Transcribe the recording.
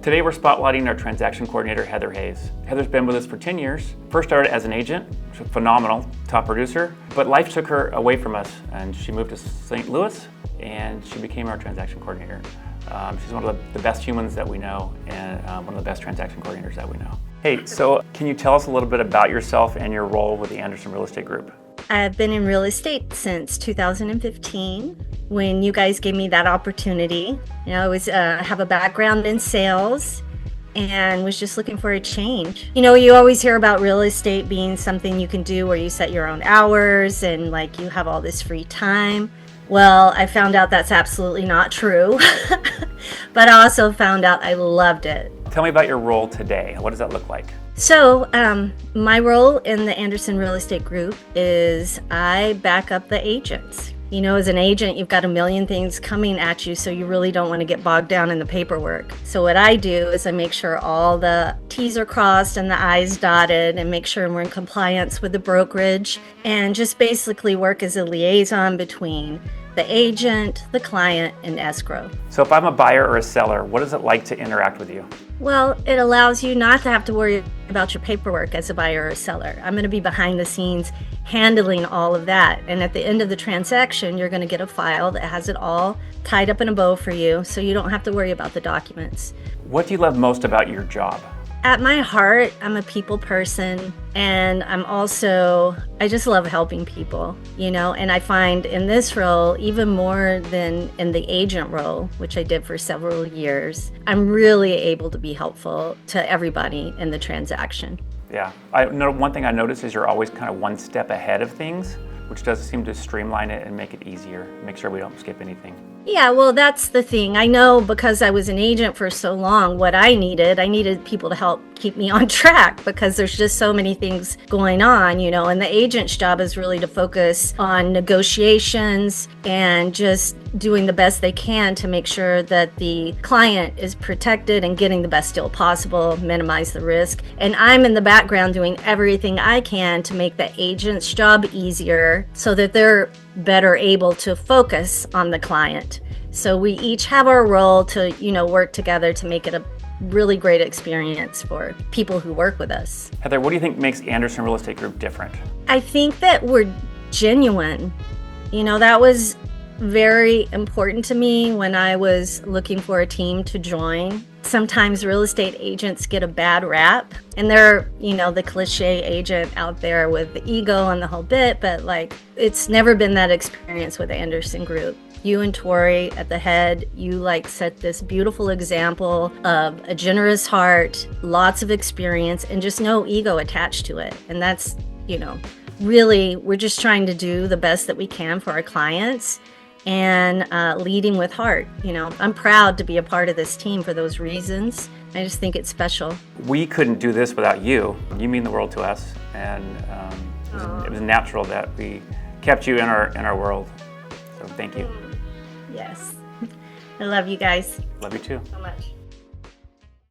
Today we're spotlighting our transaction coordinator, Heather Hayes. Heather's been with us for 10 years. First started as an agent, she's phenomenal, top producer, but life took her away from us and she moved to St. Louis and she became our transaction coordinator. She's one of the best humans that we know and one of the best transaction coordinators that we know. Hey, so can you tell us a little bit about yourself and your role with the Anderson Real Estate Group? I've been in real estate since 2015 when you guys gave me that opportunity. You know, I was have a background in sales and was just looking for a change. You know, you always hear about real estate being something you can do where you set your own hours and like you have all this free time. Well, I found out that's absolutely not true, but I also found out I loved it. Tell me about your role today. What does that look like? So my role in the Anderson Real Estate Group is I back up the agents. You know, as an agent, you've got a million things coming at you, so you really don't want to get bogged down in the paperwork. So what I do is I make sure all the T's are crossed and the I's dotted and make sure we're in compliance with the brokerage and just basically work as a liaison between the agent, the client, and escrow. So if I'm a buyer or a seller, what is it like to interact with you? Well, it allows you not to have to worry about your paperwork as a buyer or a seller. I'm going to be behind the scenes handling all of that. And at the end of the transaction, you're going to get a file that has it all tied up in a bow for you, so you don't have to worry about the documents. What do you love most about your job? At my heart, I'm a people person, and I just love helping people, you know, and I find in this role, even more than in the agent role, which I did for several years, I'm really able to be helpful to everybody in the transaction. Yeah, I know one thing I noticed is you're always kind of one step ahead of things, which does seem to streamline it and make it easier, make sure we don't skip anything. Yeah, well, that's the thing. I know because I was an agent for so long, what I needed people to help keep me on track because there's just so many things going on, you know, and the agent's job is really to focus on negotiations and just doing the best they can to make sure that the client is protected and getting the best deal possible, minimize the risk. And I'm in the background doing everything I can to make the agent's job easier so that they're better able to focus on the client. So we each have our role to, you know, work together to make it a really great experience for people who work with us. Heather, what do you think makes Anderson Real Estate Group different? I think that we're genuine. You know, that was very important to me when I was looking for a team to join. Sometimes real estate agents get a bad rap and they're, you know, the cliche agent out there with the ego and the whole bit, but like it's never been that experience with the Anderson Group. You and Tori at the head, you like set this beautiful example of a generous heart, lots of experience, and just no ego attached to it. And that's, you know, really, we're just trying to do the best that we can for our clients and leading with heart. You know, I'm proud to be a part of this team for those reasons. I just think it's special. We couldn't do this without you. You mean the world to us, and it was natural that we kept you in our world. So thank you. Yes. I love you guys. Love you too. So much.